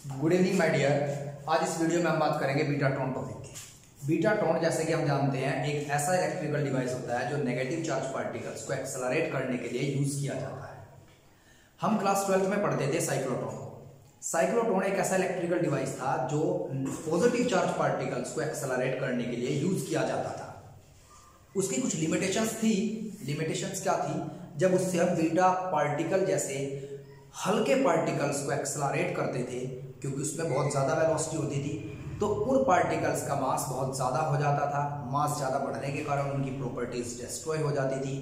Good evening my dear. आज इस video में हम बात करेंगे बीटा टोन टॉपिक की। बीटा टोन जैसे कि हम जानते हैं एक ऐसा इलेक्ट्रिकल डिवाइस होता है जो नेगेटिव चार्ज पार्टिकल्स को एक्सेलरेट करने के लिए यूज किया जाता है। हम क्लास 12th में पढ़ते थे साइक्लोट्रॉन को। साइक्लोट्रॉन एक ऐसा इलेक्ट्रिकल डिवाइस था जो पॉजिटिव चार्ज पार्टिकल्स को एक्सेलरेट करने के लिए यूज किया जाता था। उसकी कुछ लिमिटेशंस थी। लिमिटेशंस क्या थी? जब उससे हम बीटा पार्टिकल जैसे हल्के पार्टिकल्स को एक्सेलरेट करते थे, क्योंकि उसमें बहुत ज़्यादा वेलोसिटी होती थी, तो उन पार्टिकल्स का मास बहुत ज़्यादा हो जाता था। मास ज़्यादा बढ़ने के कारण उनकी प्रॉपर्टीज डिस्ट्रॉय हो जाती थी।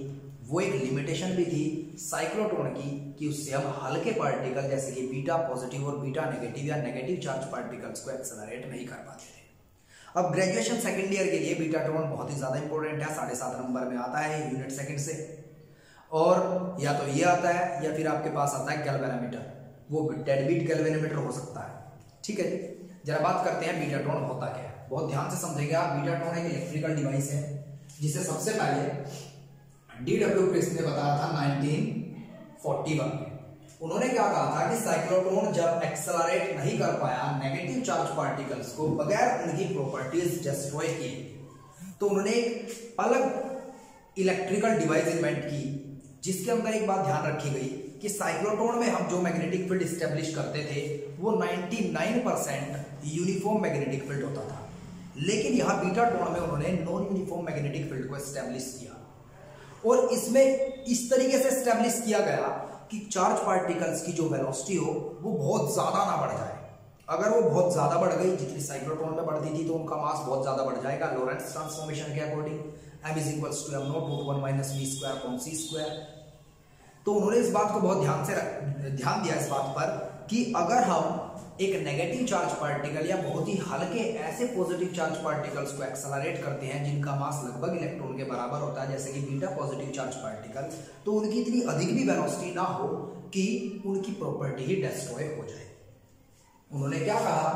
वो एक लिमिटेशन भी थी साइक्लोट्रॉन की कि उससे हम हल्के पार्टिकल जैसे कि बीटा पॉजिटिव और बीटा नेगेटिव या नेगेटिव चार्ज पार्टिकल्स को एक्सेलरेट नहीं कर पाते थे। अब ग्रेजुएशन सेकेंड ईयर के लिए बीटा टोन बहुत ही ज़्यादा इंपॉर्टेंट है। 7.5 नंबर में आता है यूनिट सेकेंड से, और या तो ये आता है या फिर आपके पास आता है गैल्वेनोमीटर। वो डेडबीट गैल्वेनोमीटर हो सकता है। ठीक है जी, जरा बात करते हैं बीटा टोन होता क्या है। बहुत ध्यान से समझेंगे आप। बीटा टोन एक इलेक्ट्रिकल डिवाइस है जिसे सबसे पहले डीडब्ल्यू क्रिस्ट ने बताया था 1941 में। उन्होंने क्या कहा था कि साइक्लोट्रॉन जब एक्सेलरेट नहीं कर पाया नेगेटिव चार्ज पार्टिकल्स को बगैर उनकी प्रॉपर्टीज डिस्ट्रॉय किए, तो उन्होंने एक अलग इलेक्ट्रिकल डिवाइस इन्वेंट की, जिसके अंदर एक बात ध्यान रखी गई कि साइक्लोट्रॉन में हम जो मैग्नेटिक फील्ड एस्टेब्लिश करते थे वो 99% यूनिफॉर्म मैग्नेटिक फील्ड होता था। लेकिन यहां बीटा टोन में उन्होंने नॉन यूनिफॉर्म मैग्नेटिक फील्ड को एस्टेब्लिश किया, और इसमें इस तरीके से एस्टेब्लिश किया गया कि चार्ज पार्टिकल्स की जो वेलोसिटी हो वो बहुत ज्यादा ना बढ़ जाए। अगर वो बहुत ज्यादा बढ़ गई, जितनी साइक्लोट्रॉन में बढ़ती थी, तो उनका मास बहुत ज्यादा बढ़ जाएगा लॉरेंट्ज ट्रांसफॉर्मेशन के अकॉर्डिंग। m = m0 √1 - v²/c²। तो उन्होंने इस बात को बहुत ध्यान दिया इस बात पर कि अगर हम एक नेगेटिव चार्ज पार्टिकल या बहुत ही हल्के ऐसे पॉजिटिव चार्ज पार्टिकल्स को एक्सेलरेट करते हैं जिनका मास लगभग इलेक्ट्रॉन के बराबर होता है, जैसे कि बीटा पॉजिटिव चार्ज पार्टिकल, तो उनकी इतनी अधिक भी वेलोसिटी ना हो कि उनकी प्रॉपर्टी ही डिस्ट्रॉय हो जाए। उन्होंने क्या कहा?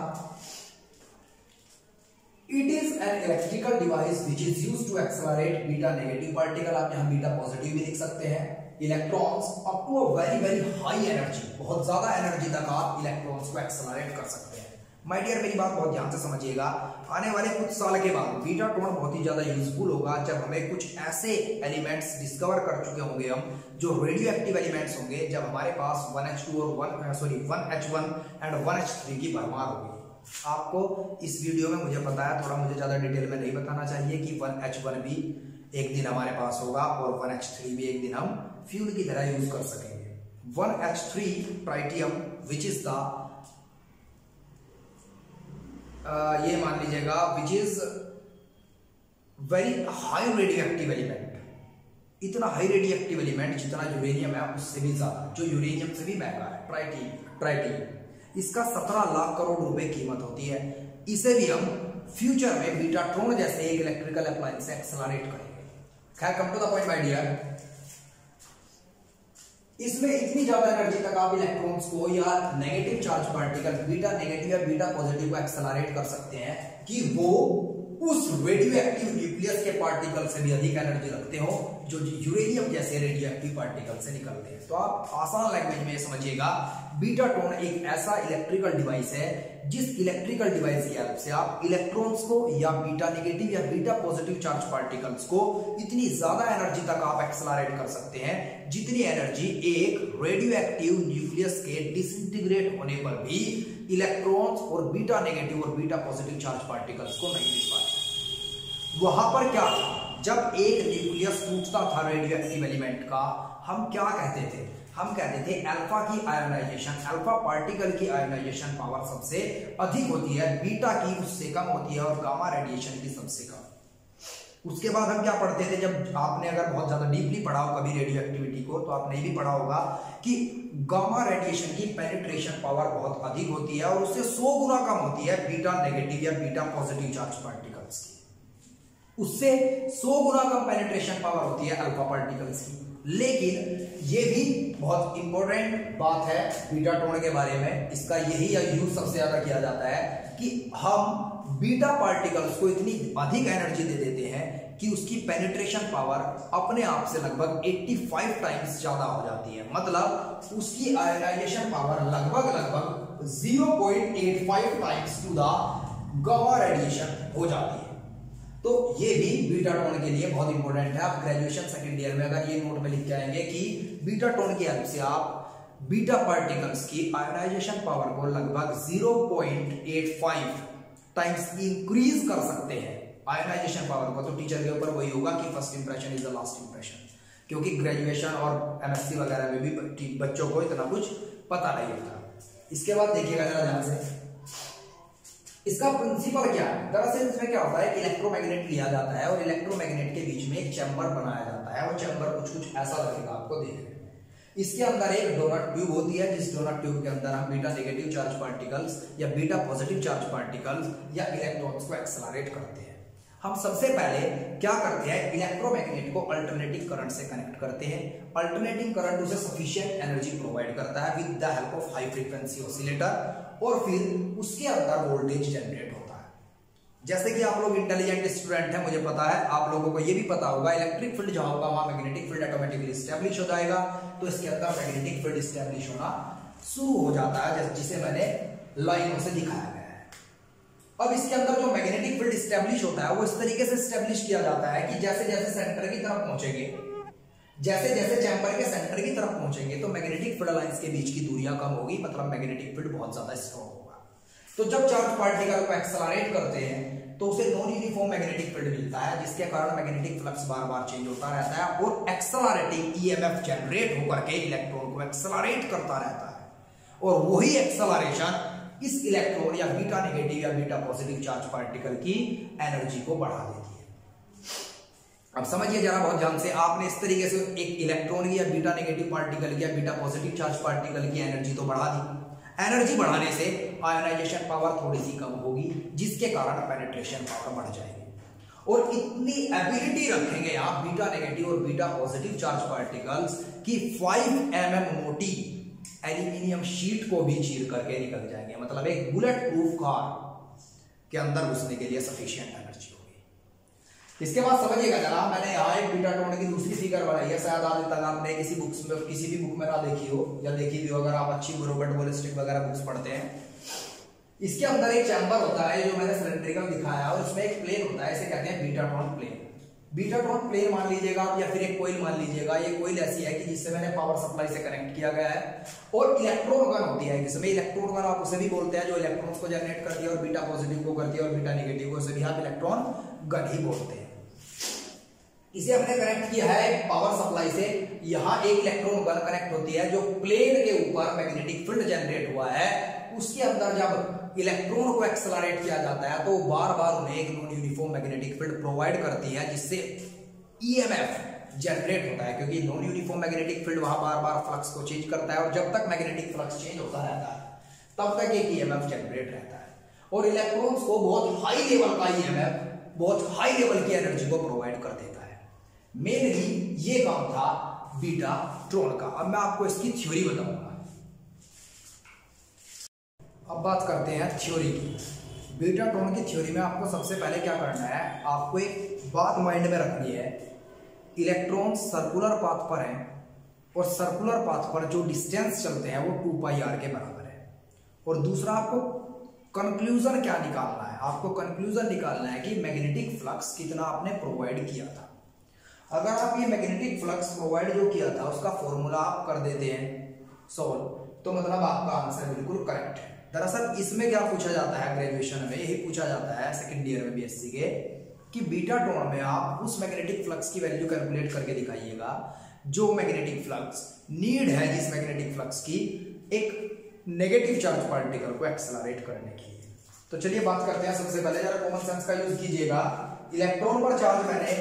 It is an electrical device which is used to accelerate beta negative particle। आप यहाँ बीटा पॉजिटिव भी लिख सकते हैं। Electrons up to a very very high energy, बहुत ज्यादा एनर्जी तक आप इलेक्ट्रॉन्स को एक्सेलरेट कर सकते हैं। माय डियर, मेरी बात बहुत ध्यान से समझिएगा। आने वाले कुछ साल के बाद बीटा टोन बहुत ही ज्यादा यूजफुल होगा जब हमें कुछ ऐसे एलिमेंट्स डिस्कवर कर चुके होंगे हम जो रेडियो एक्टिव एलिमेंट्स होंगे, जब हमारे पास 1H2 और 1H1 एंड 1H3 की भरमार होगी। आपको इस वीडियो में मुझे पता है थोड़ा मुझे ज्यादा डिटेल में नहीं बताना चाहिए कि 1H1 भी एक दिन हमारे पास होगा और 1H3 भी एक दिन हम फ्यूल की तरह यूज कर सकेंगे। 1H3 tritium which is the ये मान लीजिएगा which is very high radio active element. इतना हाई रेडियो एक्टिव एलिमेंट जितना यूरेनियम है उससे भी ज्यादा, जो यूरेनियम से भी महंगा है, ट्राइटियम। इसका 17 लाख करोड़ रुपए कीमत होती है। इसे भी हम फ्यूचर में बीटा टोन जैसे एक इलेक्ट्रिकल अप्लायंस से एक्सेलरेट करेंगे। खैर, come to the point my dear. इसमें इतनी ज्यादा एनर्जी तक आप इलेक्ट्रॉन्स को या negative charge particle beta negative या बीटा पॉजिटिव को एक्सेलरेट कर सकते हैं कि वो उस रेडियो एक्टिव न्यूक्लियस के पार्टिकल से भी अधिक एनर्जी रखते हो जो यूरेनियम जैसे रेडियो एक्टिव पार्टिकल से निकलते हैं। तो आप आसान लैंग्वेज में समझिएगा, बीटा टोन एक ऐसा इलेक्ट्रिकल डिवाइस है जिस इलेक्ट्रिकल डिवाइस की हेल्प से आप इलेक्ट्रॉन्स को या बीटा नेगेटिव या बीटा पॉजिटिव चार्ज पार्टिकल्स को इतनी ज्यादा एनर्जी तक आप एक्सेलरेट कर सकते हैं जितनी एनर्जी एक रेडियो एक्टिव न्यूक्लियस के डिसइंटीग्रेट होने पर भी इलेक्ट्रॉन्स और बीटा नेगेटिव और बीटा पॉजिटिव चार्ज पार्टिकल्स को नहीं मिल पाते। वहां पर क्या था? जब एक न्यूक्लियस टूटता था रेडियो एक्टिव एलिमेंट का, हम क्या कहते थे? हम कहते थे अल्फा की आयोनाइजेशन, अल्फा पार्टिकल की आयोनाइजेशन पावर सबसे अधिक होती है, बीटा की उससे कम होती है और गामा रेडिएशन की सबसे कम। उसके बाद हम क्या पढ़ते थे? जब आपने अगर बहुत ज्यादा डीपली पढ़ा हो कभी रेडियो एक्टिविटी को, तो आपने ये भी पढ़ा होगा कि गामा रेडिएशन की पेनिट्रेशन पावर बहुत अधिक होती है और उससे 100 गुना कम होती है बीटा नेगेटिव या बीटा पॉजिटिव चार्ज पार्टिकल्स की। उससे 100 गुना कम पेनिट्रेशन पावर होती है अल्फा पार्टिकल्स की। लेकिन ये भी बहुत इंपॉर्टेंट बात है बीटा टोन के बारे में, इसका यही यूज सबसे ज्यादा किया जाता है कि हम बीटा पार्टिकल्स को इतनी अधिक एनर्जी दे देते हैं कि उसकी पेनिट्रेशन पावर अपने आप से लगभग 85 टाइम्स ज्यादा हो जाती है। मतलब उसकी आयोनाइजेशन पावर लगभग 0.85 times to the gamma radiation हो जाती है। तो ये भी बीटा टोन के लिए बहुत इंपॉर्टेंट है। आप ग्रेजुएशन सेकंड ईयर में अगर ये नोट में लिख के आएंगे कि बीटा टोन की हेल्प से आप बीटा पार्टिकल्स की आयोनाइजेशन पावर को लगभग 0.85 टाइम्स इंक्रीज कर सकते हैं आयोनाइजेशन पावर को। तो टीचर के ऊपर वही होगा कि first impression is the last impression, क्योंकि ग्रेजुएशन और एमएससी वगैरह में भी बच्चों को इतना कुछ पता नहीं होता। इसके बाद देखिएगा जरा ध्यान से, इसका प्रिंसिपल क्या है। दरअसल इसमें क्या होता है कि इलेक्ट्रोमैग्नेट लिया जाता है और इलेक्ट्रोमैग्नेट के बीच में एक चैम्बर बनाया जाता है। वो चैम्बर कुछ ऐसा लगेगा आपको देखने में। इसके अंदर एक डोनट ट्यूब होती है, जिस डोनट ट्यूब के अंदर हम बीटा नेगेटिव चार्ज पार्टिकल्स या बीटा पॉजिटिव चार्ज पार्टिकल्स या इलेक्ट्रॉन्स को एक्सेलरेट करते हैं। हम सबसे पहले क्या करते हैं, इलेक्ट्रोमैग्नेट को अल्टरनेटिंग करंट से कनेक्ट करते हैं। अल्टरनेटिंग करंट उसे सफिशिएंट एनर्जी प्रोवाइड करता है with the help of high frequency oscillator, और फिर उसके अंदर वोल्टेज जनरेट होता है। जैसे कि आप लोग इंटेलिजेंट स्टूडेंट हैं, मुझे पता है, आप लोगों को ये भी पता होगा इलेक्ट्रिक फील्ड जहां होगा वहां मैग्नेटिक फील्ड ऑटोमेटिकली स्टैब्लिश हो जाएगा। तो इसके अंदर मैग्नेटिक फील्ड स्टैब्लिश होना शुरू हो जाता है, जिसे मैंने लाइनों से दिखाया गया है। अब इसके अंदर जो मैग्नेटिक फील्ड स्टैब्लिश होता है वो इस तरीके से स्टैब्लिश किया जाता है कि जैसे जैसे सेंटर की तरफ पहुंचेंगे, जैसे जैसे चैम्बर के सेंटर की तरफ पहुंचेंगे तो मैग्नेटिक फील्ड लाइंस के बीच की दूरियां कम होगी, मतलब मैग्नेटिक फील्ड बहुत ज्यादा स्ट्रॉन्ग होगा। तो जब चार्ज पार्टिकल को एक्सेलरेट करते हैं तो उसे नॉन यूनिफॉर्म मैग्नेटिक फील्ड मिलता है, जिसके कारण मैग्नेटिक फ्लक्स बार बार चेंज होता रहता है और एक्सेलरेटिंग ईएमएफ जनरेट होकर के इलेक्ट्रॉन को एक्सेलरेट करता रहता है। और वही एक्सेलरेशन इस इलेक्ट्रॉन या बीटा नेगेटिव या बीटा पॉजिटिव चार्ज पार्टिकल की एनर्जी को बढ़ा देती है। अब समझिए जरा बहुत ध्यान से, आपने इस तरीके से एक इलेक्ट्रॉन की या बीटा नेगेटिव पार्टिकल की या बीटा पॉजिटिव चार्ज पार्टिकल की एनर्जी तो बढ़ा दी। एनर्जी बढ़ाने से आयोनाइजेशन पावर थोड़ी सी कम होगी, जिसके कारण पेनिट्रेशन पावर बढ़ जाएगी। और इतनी एबिलिटी रखेंगे आप बीटा नेगेटिव और बीटा पॉजिटिव चार्ज पार्टिकल्स की 5 mm मोटी एल्यूमिनियम शीट को भी चीर करके निकल जाएंगे, मतलब एक बुलेट प्रूफ कार के अंदर घुसने के लिए सफिशिएंट एनर्जी होगी। इसके बाद समझिएगा जरा, मैंने यहाँ एक बीटा टोन की दूसरी फिगर बनाई है, शायद आज तक आपने किसी बुक्स में किसी भी बुक में ना देखी हो, या देखी भी हो अगर आप अच्छी रॉबर्ट बोलिस्टिक वगैरह बुक्स पढ़ते हैं। इसके अंदर एक चैम्बर होता है जो मैंने सिलेंड्रिकल दिखाया, और उसमें एक प्लेन होता है, इसे कहते हैं beta tone plane. Beta tone plane मान लीजिएगा आप, या फिर एक कोइल मान लीजिएगा। ये कोइल ऐसी है कि जिससे मैंने पावर सप्लाई से कनेक्ट किया गया है, और इलेक्ट्रॉन गन होती है जिसमें इलेक्ट्रॉन गन आप उसे भी बोलते हैं जो इलेक्ट्रॉन्स को जनरेट करती है और बीटा पॉजिटिव को करती है, और बीटा नेगेटिव को उसे भी आप इलेक्ट्रॉन गन ही बोलते हैं। इसे हमने कनेक्ट किया है पावर सप्लाई से। यहां एक इलेक्ट्रॉन गन कनेक्ट होती है जो प्लेन के ऊपर मैग्नेटिक फील्ड जनरेट हुआ है, उसके अंदर जब इलेक्ट्रॉन को एक्सेलरेट किया जाता है तो बार बार उन्हें एक non uniform magnetic field provide करती है, जिससे ईएमएफ जनरेट होता है, क्योंकि नॉन यूनिफॉर्म मैग्नेटिक फील्ड वहां बार बार फ्लक्स को चेंज करता है, और जब तक मैग्नेटिक फ्लक्स चेंज होता रहता है तब तक एक ईएमएफ जनरेट रहता है, और इलेक्ट्रॉन्स को बहुत हाई लेवल का ईएमएफ, बहुत हाई लेवल की एनर्जी को प्रोवाइड कर देता है। मेनली ये काम था बीटा ट्रोन का। अब मैं आपको इसकी थ्योरी बताऊंगा। अब बात करते हैं थ्योरी की। बीटा ट्रोन की थ्योरी में आपको सबसे पहले क्या करना है, आपको एक बात माइंड में रखनी है, इलेक्ट्रॉन सर्कुलर पाथ पर हैं, और सर्कुलर पाथ पर जो डिस्टेंस चलते हैं वो 2πr के बराबर है। और दूसरा आपको कंक्लूजन क्या निकालना है, आपको कंक्लूजन निकालना है कि मैग्नेटिक फ्लक्स कितना आपने प्रोवाइड किया था। अगर आप ये मैग्नेटिक फ्लक्स प्रोवाइड जो किया था उसका फॉर्मूला आप कर देते हैं सॉल्व, तो मतलब आपका आंसर बिल्कुल करेक्ट है। दरअसल इसमें क्या पूछा जाता है, ग्रेजुएशन में यही पूछा जाता है सेकंड ईयर में बीएससी के, कि बीटा टोन में आप उस मैग्नेटिक फ्लक्स की वैल्यू कैलकुलेट करके दिखाइएगा जो मैग्नेटिक फ्लक्स नीड है, जिस मैग्नेटिक फ्लक्स की एक नेगेटिव चार्ज पार्टिकल को एक्सेलरेट करने की। तो चलिए बात करते हैं। सबसे पहले जरा कॉमन सेंस का यूज कीजिएगा। इलेक्ट्रॉन पर चार्ज मैंने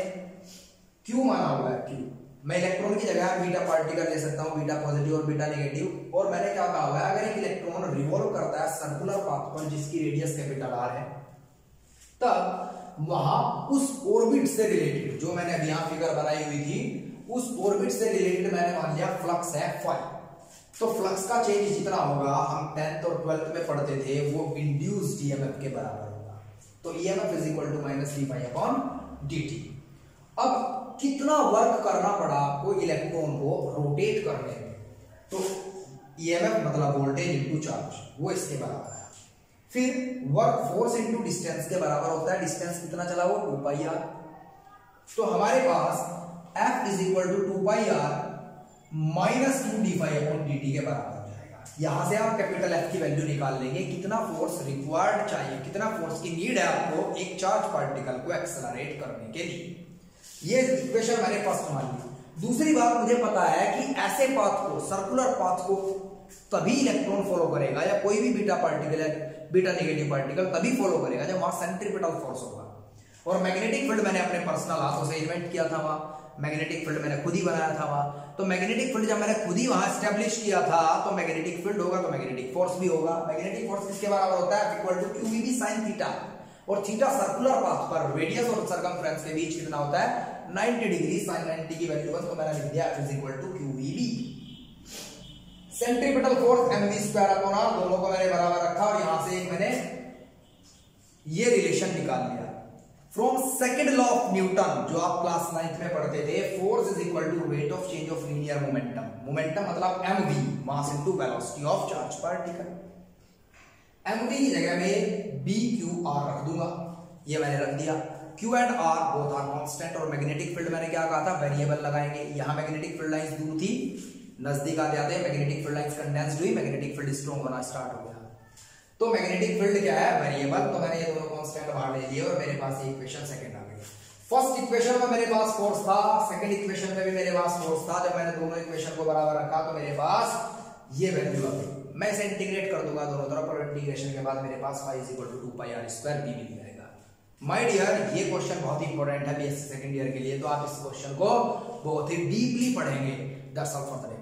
क्यू माना हुआ है, क्यू। मैं इलेक्ट्रॉन की जगह बीटा पार्टिकल ले सकता हूं, बीटा पॉजिटिव और बीटा नेगेटिव। और मैंने क्या कहा हुआ है, अगर एक इलेक्ट्रॉन रिवॉल्व करता है सर्कुलर पाथ पर जिसकी रेडियस कैपिटल R है, तब वहां उस ऑर्बिट से रिलेटेड, जो मैंने अभी यहां फिगर बनाई हुई थी, उस ऑर्बिट से रिलेटेड मैंने मान लिया फ्लक्स है फाई। तो फ्लक्स का चेंज जितना होगा, हम 10th और 12th में पढ़ते थे, वो इंड्यूस्ड ईएमएफ के बराबर होगा। तो EMF is equal to -3π/dt। अब कितना वर्क करना पड़ा आपको इलेक्ट्रॉन को रोटेट करने में, तो ईएमएफ मतलब वोल्टेज इनटू चार्ज, वो इसके बराबर है। फिर वर्क फोर्स इनटू डिस्टेंस के बराबर होता है, डिस्टेंस कितना चला वो 2 पाई आर। तो हमारे पास F is equal to 2 pi R minus Q D phi upon D T के बराबर हो जाएगा। यहां से आप कैपिटल F की वैल्यू निकाल लेंगे, कितना फोर्स रिक्वायर्ड चाहिए, कितना फोर्स की नीड है आपको एक चार्ज पार्टिकल को एक्सेलरेट करने के लिए। ये इक्वेशन मैंने फर्स्ट मान ली। दूसरी बात, मुझे पता है कि ऐसे पाथ को, सर्कुलर पाथ को तभी इलेक्ट्रॉन फॉलो करेगा या कोई भी बीटा पार्टिकल है, बीटा नेगेटिव पार्टिकल तभी फॉलो करेगा जब वहां सेंट्रीपिटल फोर्स होगा। और मैग्नेटिक फील्ड मैंने अपने पर्सनल हाथों से इन्वेंट किया था, वहां मैग्नेटिक फील्ड मैंने खुद ही बनाया था वहां। तो मैग्नेटिक फील्ड जब मैंने खुद ही वहां एस्टेब्लिश किया था तो मैग्नेटिक फील्ड होगा तो मैग्नेटिक फोर्स भी होगा। मैग्नेटिक फोर्स किसके बराबर होता है, equal to QEB sin theta. और थीटा सर्कुलर पाथ पर रेडियस और सर्कमफ्रेंस के बीच कितना होता है 90 डिग्री। sin 90 की वैल्यू तो मैंने लिख दिया F is equal to QEB। Centripetal force mv² upon r, दोनों को मैंने बराबर रखा और यहां से मैंने ये रिलेशन निकाल लिया from second law of Newton, जो आप क्लास 9th में पढ़ते थे। Force is equal to rate of change of linear momentum, momentum मतलब mv, mass into velocity of charge particle. mv की जगह में bqr रख दूंगा, ये मैंने रख दिया। q and r both are constant. और मैग्नेटिक फील्ड मैंने क्या कहा था, वेरिएबल लगाएंगे। यहां मैग्नेटिक फील्ड लाइंस दूर थी, नजदीक आते आते मैग्नेटिक फील्ड लाइंस कंडेंस्ड हुई, मैग्नेटिक फील्ड स्ट्रांग होना स्टार्ट हो गया। तो मैग्नेटिक फील्ड क्या है, वेरिएबल। तो मैंने ये दोनों कांस्टेंट बाहर ले लिए और मेरे पास ये इक्वेशन सेकंड आ गई। फर्स्ट इक्वेशन में मेरे पास फोर्स था, सेकंड इक्वेशन में भी मेरे पास फोर्स था। जब मैंने दोनों इक्वेशन को बराबर रखा तो मेरे पास ये वैल्यू आ गई। मैं इसे इंटीग्रेट कर दूंगा दोनों तरफ और इंटीग्रेशन के बाद मेरे पास y equal to 2 pi r square b मिल जाएगा। माय डियर, ये क्वेश्चन बहुत इंपॉर्टेंट है बीएससी सेकंड ईयर के लिए, तो आप इस क्वेश्चन को बहुत ही डीपली पढ़ेंगे। That's all for the